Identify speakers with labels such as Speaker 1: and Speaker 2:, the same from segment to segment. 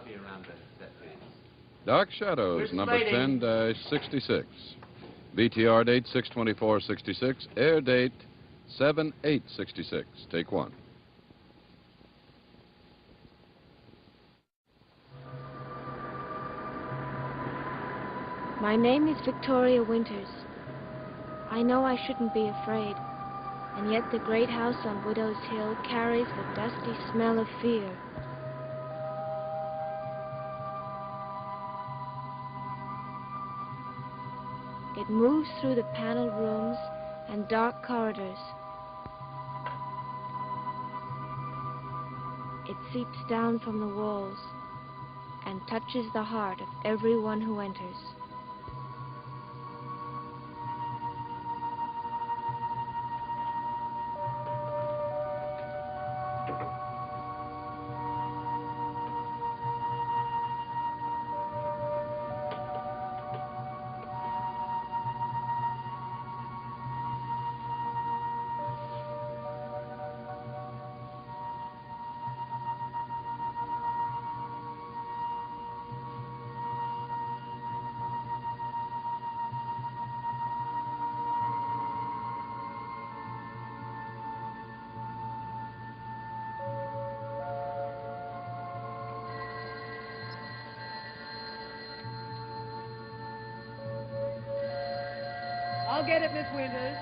Speaker 1: I'll be around that period.
Speaker 2: Dark Shadows,
Speaker 1: Mrs.
Speaker 2: number
Speaker 1: Lady.
Speaker 2: 10-66. BTR date 6/24/66. Air date 7/8/66. Take one.
Speaker 3: My name is Victoria Winters. I know I shouldn't be afraid, and yet the great house on Widow's Hill carries the dusty smell of fear. It moves through the paneled rooms and dark corridors. It seeps down from the walls and touches the heart of everyone who enters.
Speaker 4: I'll get it, Miss Winters.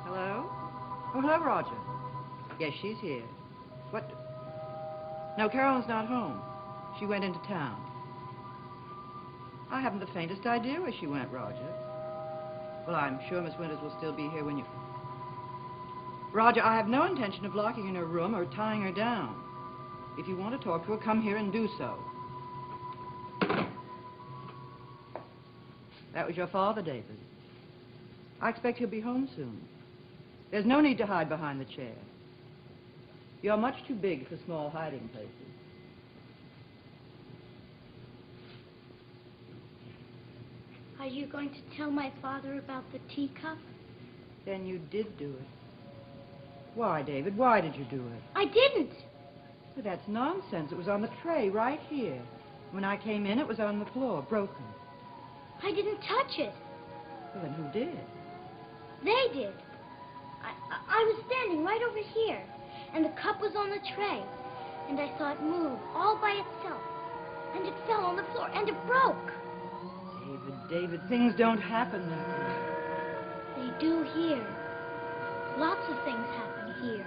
Speaker 4: Hello? Oh, hello, Roger. Yes, she's here. What? No, Carolyn's not home. She went into town. I haven't the faintest idea where she went, Roger. Well, I'm sure Miss Winters will still be here when you... Roger, I have no intention of locking her in her room or tying her down. If you want to talk to her, come here and do so. That was your father, David. I expect he'll be home soon. There's no need to hide behind the chair. You're much too big for small hiding places.
Speaker 5: Are you going to tell my father about the teacup?
Speaker 4: Then you did do it. Why, David? Why did you do it?
Speaker 5: I didn't.
Speaker 4: Well, that's nonsense. It was on the tray right here. When I came in, it was on the floor, broken.
Speaker 5: I didn't touch it.
Speaker 4: Well, then who did?
Speaker 5: They did. I was standing right over here, and the cup was on the tray, and I saw it move all by itself, and it fell on the floor, and it broke.
Speaker 4: David, things don't happen that way.
Speaker 5: They do here. Lots of things happen here.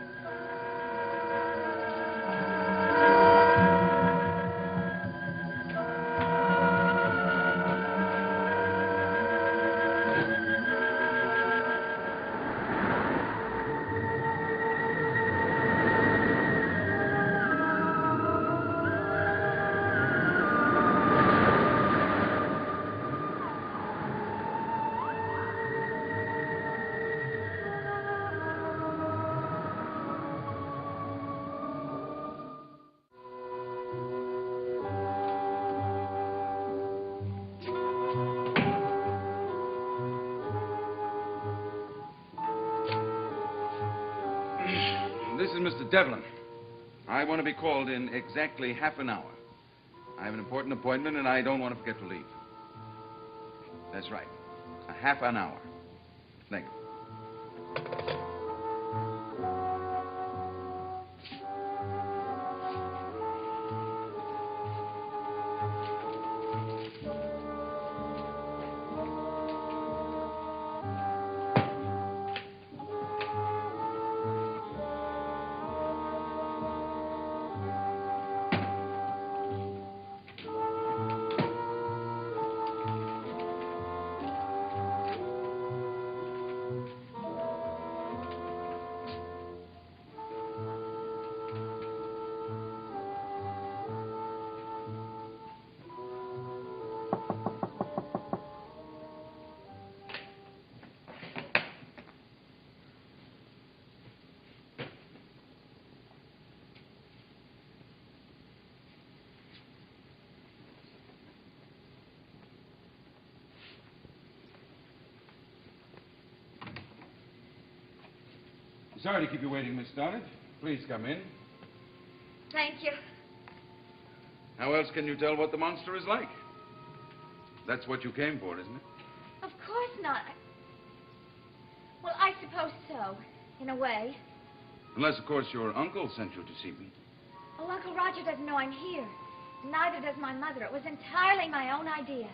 Speaker 6: This is Mr. Devlin. I want to be called in exactly half an hour. I have an important appointment, and I don't want to forget to leave. That's right. A half an hour. Thank you. Sorry to keep you waiting, Miss Stoddard. Please come in.
Speaker 1: Thank you.
Speaker 6: How else can you tell what the monster is like? That's what you came for, isn't it?
Speaker 1: Of course not. Well, I suppose so, in a way.
Speaker 6: Unless, of course, your uncle sent you to see me.
Speaker 1: Oh, Uncle Roger doesn't know I'm here. Neither does my mother. It was entirely my own idea.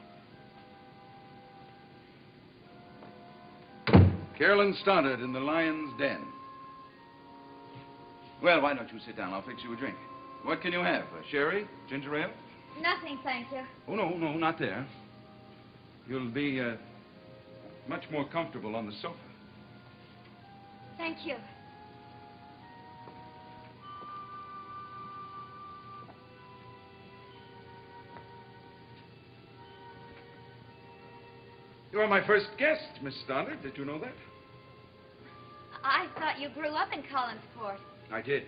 Speaker 6: Carolyn Stoddard in the Lion's Den. Well, why don't you sit down? I'll fix you a drink. What can you have? Sherry? Ginger ale?
Speaker 1: Nothing, thank you.
Speaker 6: Oh, no, not there. You'll be much more comfortable on the sofa.
Speaker 1: Thank you.
Speaker 6: You are my first guest, Miss Stoddard. Did you know that?
Speaker 1: I thought you grew up in Collinsport.
Speaker 6: I did.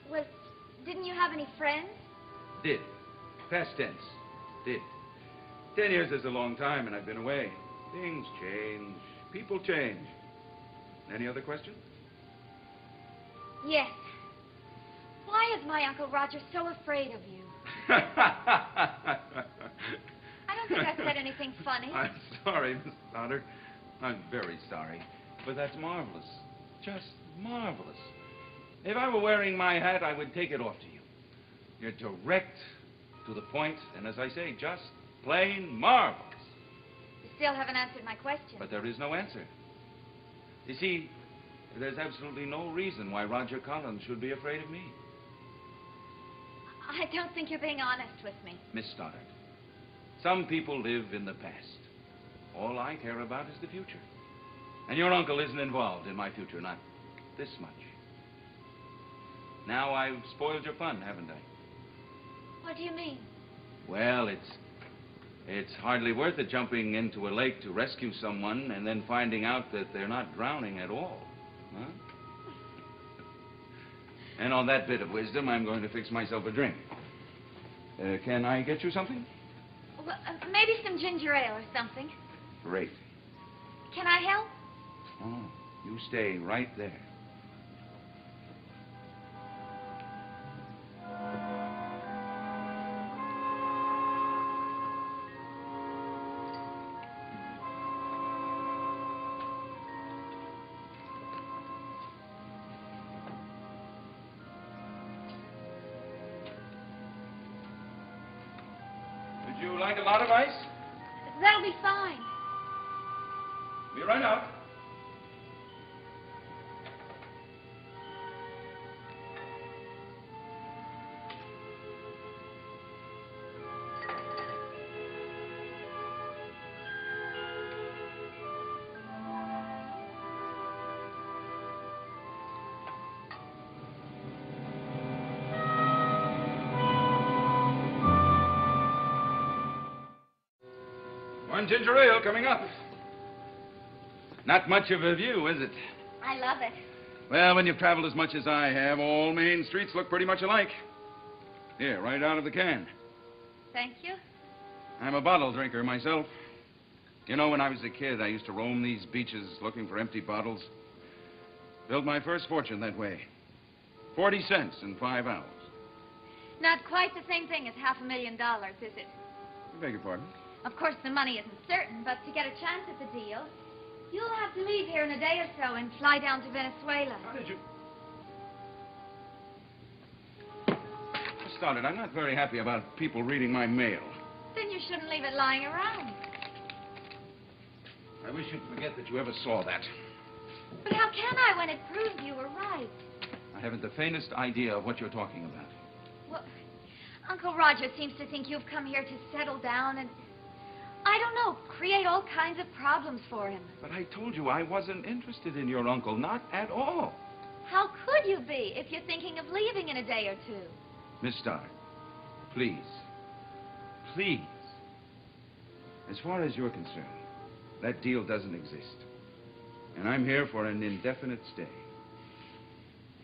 Speaker 1: Well, didn't you have any friends?
Speaker 6: Did. Past tense. Did. 10 years is a long time, and I've been away. Things change. People change. Any other questions?
Speaker 1: Yes. Why is my Uncle Roger so afraid of you? I don't think I said anything funny.
Speaker 6: I'm sorry, Miss Stoddard. I'm very sorry. But that's marvelous. Just marvelous. If I were wearing my hat, I would take it off to you. You're direct, to the point, and as I say, just plain marvelous.
Speaker 1: You still haven't answered my question.
Speaker 6: But there is no answer. You see, there's absolutely no reason why Roger Collins should be afraid of me.
Speaker 1: I don't think you're being honest with me.
Speaker 6: Miss Stoddard, some people live in the past. All I care about is the future. And your uncle isn't involved in my future, not this much. Now I've spoiled your fun, haven't I?
Speaker 1: What do you mean?
Speaker 6: Well, it's hardly worth it jumping into a lake to rescue someone and then finding out that they're not drowning at all. Huh? And on that bit of wisdom, I'm going to fix myself a drink. Can I get you something?
Speaker 1: Well, maybe some ginger ale or something.
Speaker 6: Great.
Speaker 1: Can I help?
Speaker 6: Oh, you stay right there. Would you like a lot of ice?
Speaker 1: That'll be fine.
Speaker 6: Be right out. One ginger ale coming up. Not much of a view, is it?
Speaker 1: I love it.
Speaker 6: Well, when you've traveled as much as I have, all main streets look pretty much alike. Here, right out of the can.
Speaker 1: Thank you.
Speaker 6: I'm a bottle drinker myself. You know, when I was a kid, I used to roam these beaches looking for empty bottles. Built my first fortune that way. 40 cents in 5 hours.
Speaker 1: Not quite the same thing as $500,000, is it?
Speaker 6: I beg your pardon?
Speaker 1: Of course, the money isn't certain, but to get a chance at the deal, you'll have to leave here in a day or so and fly down to Venezuela.
Speaker 6: How did you... Miss Stoddard, I'm not very happy about people reading my mail.
Speaker 1: Then you shouldn't leave it lying around.
Speaker 6: I wish you'd forget that you ever saw that.
Speaker 1: But how can I when it proves you were right?
Speaker 6: I haven't the faintest idea of what you're talking about.
Speaker 1: Well, Uncle Roger seems to think you've come here to settle down and, I don't know, create all kinds of problems for him.
Speaker 6: But I told you I wasn't interested in your uncle, not at all.
Speaker 1: How could you be if you're thinking of leaving in a day or two?
Speaker 6: Miss Stoddard, please, please. As far as you're concerned, that deal doesn't exist. And I'm here for an indefinite stay.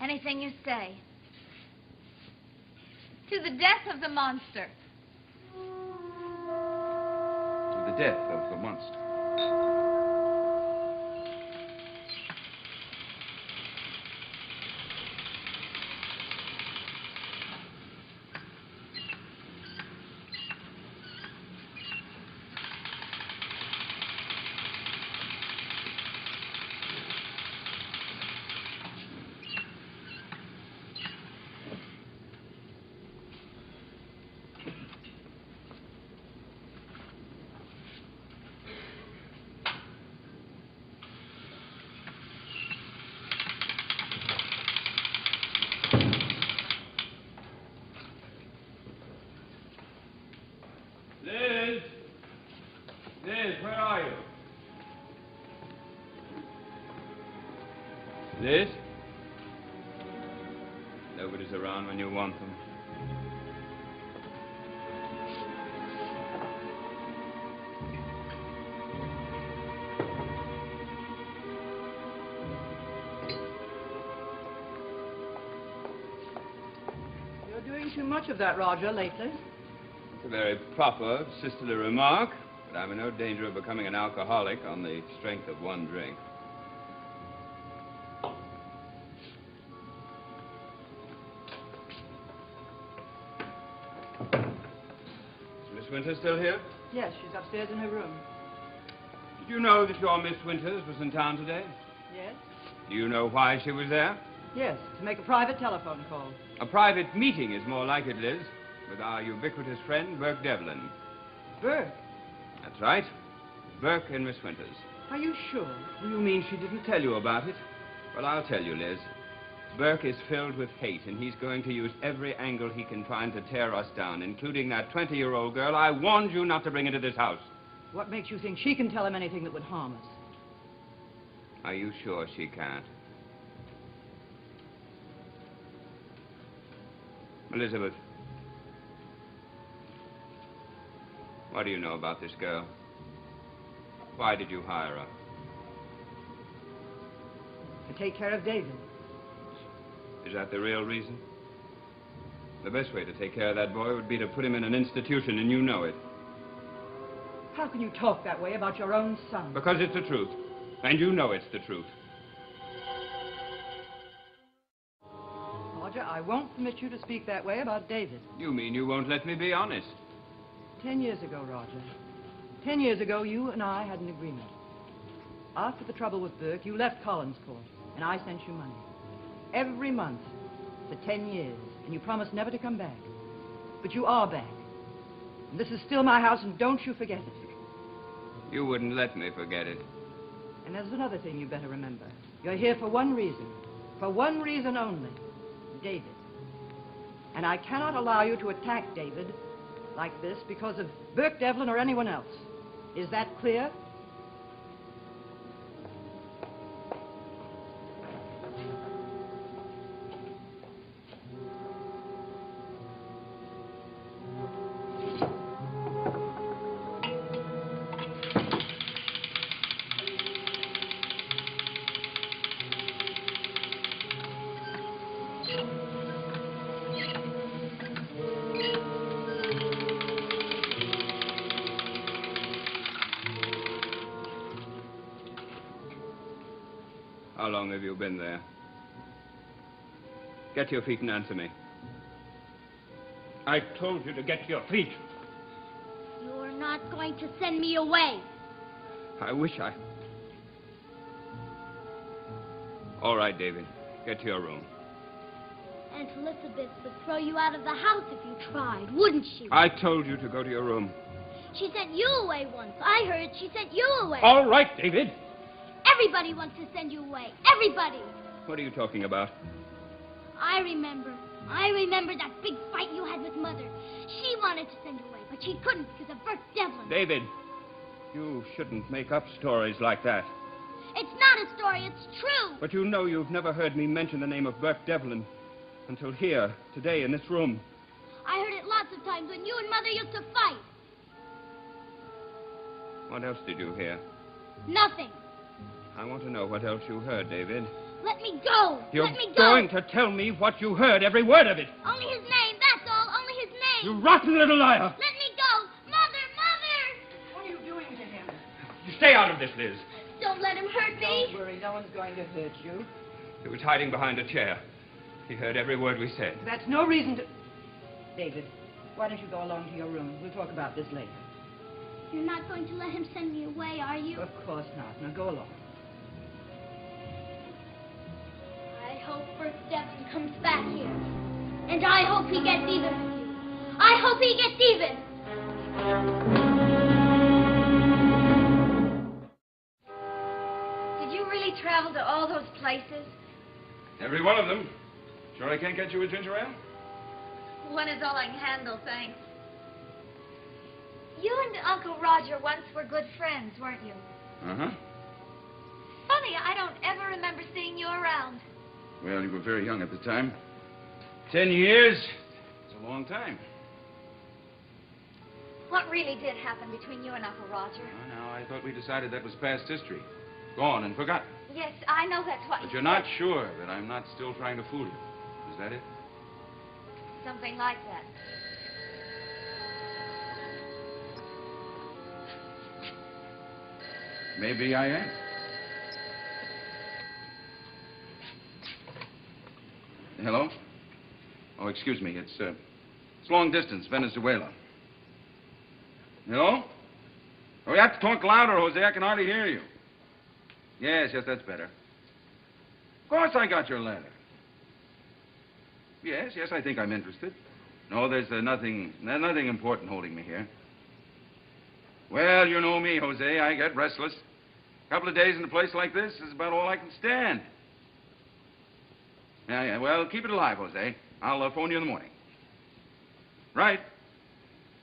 Speaker 1: Anything you say. To the death of the monster.
Speaker 6: To the death of the monster.
Speaker 7: Liz? Nobody's around when you want them.
Speaker 4: You're doing too much of that, Roger, lately.
Speaker 7: It's a very proper, sisterly remark, but I'm in no danger of becoming an alcoholic on the strength of one drink. Is Miss Winters still here?
Speaker 4: Yes, she's upstairs in her room.
Speaker 7: Did you know that your Miss Winters was in town today?
Speaker 4: Yes?
Speaker 7: Do you know why she was there?
Speaker 4: Yes, to make a private telephone call.
Speaker 7: A private meeting is more like it, Liz, with our ubiquitous friend, Burke Devlin.
Speaker 4: Burke?
Speaker 7: That's right. Burke and Miss Winters.
Speaker 4: Are you sure?
Speaker 7: You mean she didn't tell you about it? Well, I'll tell you, Liz. Burke is filled with hate, and he's going to use every angle he can find to tear us down, including that 20-year-old girl I warned you not to bring into this house.
Speaker 4: What makes you think she can tell him anything that would harm us?
Speaker 7: Are you sure she can't? Elizabeth, what do you know about this girl? Why did you hire her?
Speaker 4: To take care of David.
Speaker 7: Is that the real reason? The best way to take care of that boy would be to put him in an institution, and you know it.
Speaker 4: How can you talk that way about your own son?
Speaker 7: Because it's the truth. And you know it's the truth.
Speaker 4: Roger, I won't permit you to speak that way about David.
Speaker 7: You mean you won't let me be honest?
Speaker 4: 10 years ago, Roger. 10 years ago, you and I had an agreement. After the trouble with Burke, you left Collinsport, and I sent you money. Every month for 10 years, and you promised never to come back. But you are back. And this is still my house, and don't you forget it.
Speaker 7: You wouldn't let me forget it.
Speaker 4: And there's another thing you better remember. You're here for one reason. For one reason only. David. And I cannot allow you to attack David like this because of Burke Devlin or anyone else. Is that clear?
Speaker 7: How long have you been there? Get to your feet and answer me. I told you to get to your feet.
Speaker 5: You're not going to send me away.
Speaker 7: I wish I... All right, David. Get to your room.
Speaker 5: Aunt Elizabeth would throw you out of the house if you tried, wouldn't she?
Speaker 7: I told you to go to your room.
Speaker 5: She sent you away once. I heard she sent you away.
Speaker 7: All right, David.
Speaker 5: Everybody wants to send you away. Everybody.
Speaker 7: What are you talking about?
Speaker 5: I remember that big fight you had with Mother. She wanted to send you away, but she couldn't because of Burke Devlin.
Speaker 7: David, you shouldn't make up stories like that.
Speaker 5: It's not a story, it's true.
Speaker 7: But you know you've never heard me mention the name of Burke Devlin until here, today, in this room.
Speaker 5: I heard it lots of times when you and Mother used to fight.
Speaker 7: What else did you hear?
Speaker 5: Nothing.
Speaker 7: I want to know what else you heard, David.
Speaker 5: Let me go.
Speaker 7: You're
Speaker 5: Let me go.
Speaker 7: going to tell me what you heard, every word of it.
Speaker 5: Only his name, that's all. Only his name.
Speaker 7: You rotten little liar.
Speaker 5: Let me go. Mother, Mother.
Speaker 4: What are you doing to him?
Speaker 7: You stay out of this, Liz.
Speaker 5: Don't let him hurt me.
Speaker 4: Don't worry, no one's going to hurt you.
Speaker 7: He was hiding behind a chair. He heard every word we said.
Speaker 4: That's no reason to... David, why don't you go along to your room? We'll talk about this later.
Speaker 5: You're not going to let him send me away, are you?
Speaker 4: Of course not. Now go along.
Speaker 5: I hope Burke Devlin comes back here. And I hope he gets even with you. I hope he gets even.
Speaker 1: Did you really travel to all those places?
Speaker 6: Every one of them. Sure I can't get you a ginger ale?
Speaker 1: One is all I can handle, thanks. You and Uncle Roger once were good friends, weren't you?
Speaker 6: Uh-huh.
Speaker 1: Funny, I don't ever remember seeing you around.
Speaker 6: Well, you were very young at the time. 10 years. It's a long time.
Speaker 1: What really did happen between you and Uncle Roger?
Speaker 6: Oh, no, I thought we decided that was past history. Gone and forgotten.
Speaker 1: Yes, I know that's what
Speaker 6: But
Speaker 1: you
Speaker 6: you're
Speaker 1: said.
Speaker 6: not sure that I'm not still trying to fool you. Is that it?
Speaker 1: Something like that.
Speaker 6: Maybe I am. Hello? Oh, excuse me. It's long distance, Venezuela. Hello? Oh, you have to talk louder, Jose. I can hardly hear you. Yes, that's better. Of course I got your letter. Yes, I think I'm interested. No, there's nothing important holding me here. Well, you know me, Jose. I get restless. A couple of days in a place like this is about all I can stand. Yeah. Well, keep it alive, Jose. I'll phone you in the morning. Right.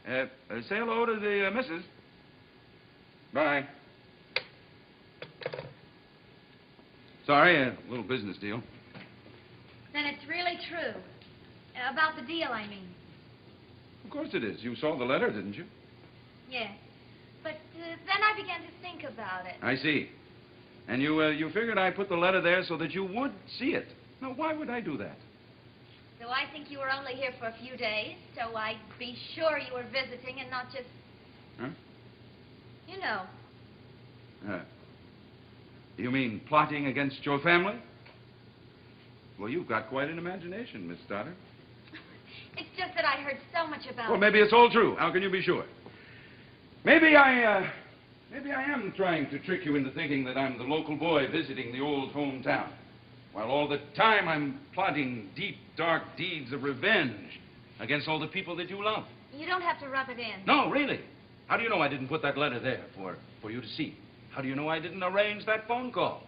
Speaker 6: Say hello to the missus. Bye. Sorry, a little business deal.
Speaker 1: Then it's really true. About the deal, I mean.
Speaker 6: Of course it is. You saw the letter, didn't you?
Speaker 1: Yes. But then I began to think about it.
Speaker 6: I see. And you figured I put the letter there so that you would see it. Now, why would I do that?
Speaker 1: So I think you were only here for a few days, so I'd be sure you were visiting and not just...
Speaker 6: Huh?
Speaker 1: You know.
Speaker 6: You mean plotting against your family? Well, you've got quite an imagination, Miss Stoddard.
Speaker 1: It's just that I heard so much about
Speaker 6: Well,
Speaker 1: it.
Speaker 6: maybe it's all true. How can you be sure? Maybe I am trying to trick you into thinking that I'm the local boy visiting the old hometown, while all the time I'm plotting deep, dark deeds of revenge against all the people that you love.
Speaker 1: You don't have to rub it in.
Speaker 6: No, really. How do you know I didn't put that letter there for you to see? How do you know I didn't arrange that phone call?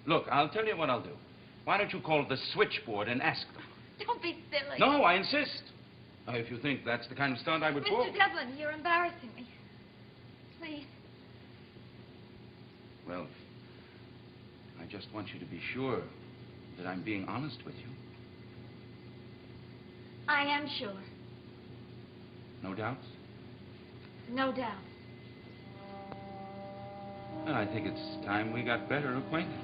Speaker 6: Look, I'll tell you what I'll do. Why don't you call the switchboard and ask them?
Speaker 1: Don't be silly.
Speaker 6: No, I insist. Now, if you think that's the kind of stunt I would pull...
Speaker 1: Mr. Devlin, you're embarrassing me. Please.
Speaker 6: Well, I just want you to be sure that I'm being honest with you.
Speaker 1: I am sure.
Speaker 6: No doubts?
Speaker 1: No doubt.
Speaker 6: Well, I think it's time we got better acquainted.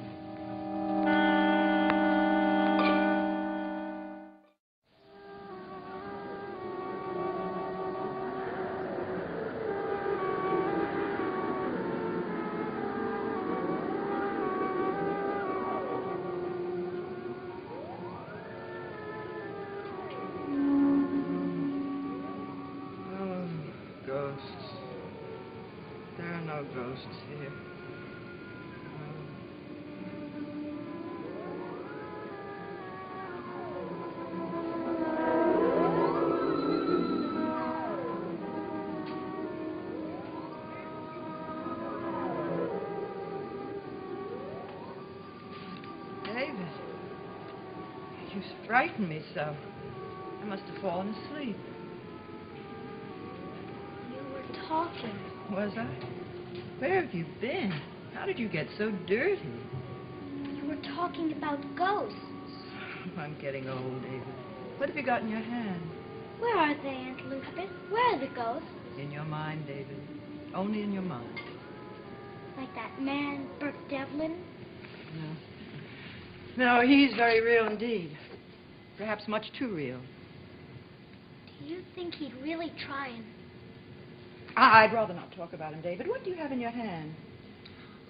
Speaker 4: There are no ghosts here. David, you frightened me so. I must have fallen asleep.
Speaker 5: You were talking.
Speaker 4: Was I? Where have you been? How did you get so dirty?
Speaker 5: You were talking about ghosts.
Speaker 4: I'm getting old, David. What have you got in your hand?
Speaker 5: Where are they, Aunt Elizabeth? Where are the ghosts?
Speaker 4: In your mind, David. Only in your mind.
Speaker 5: Like that man, Bert Devlin?
Speaker 4: No, he's very real indeed. Perhaps much too real.
Speaker 5: Do you think he'd really try and...
Speaker 4: I'd rather not talk about him, David. What do you have in your hand?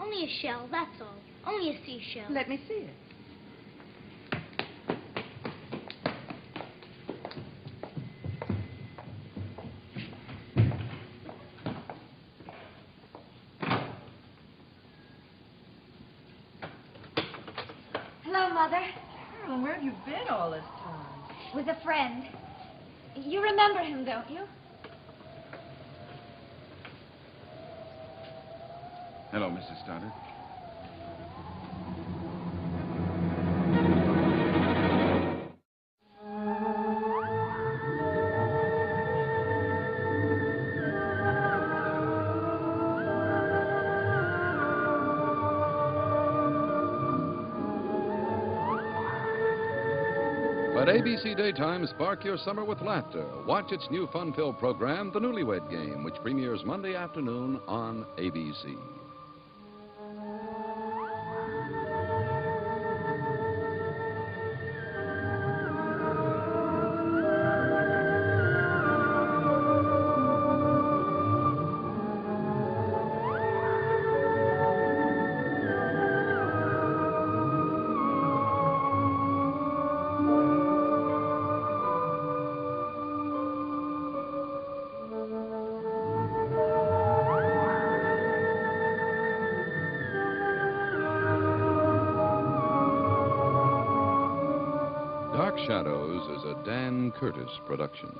Speaker 5: Only a shell, that's all. Only a seashell.
Speaker 4: Let me see it.
Speaker 1: Hello, Mother.
Speaker 4: Carolyn, where have you been all this time?
Speaker 1: With a friend. You remember him, don't you?
Speaker 6: Hello, Mrs. Stoddard.
Speaker 2: ABC Daytime spark your summer with laughter. Watch its new fun-filled program, The Newlywed Game, which premieres Monday afternoon on ABC. Dark Shadows is a Dan Curtis production.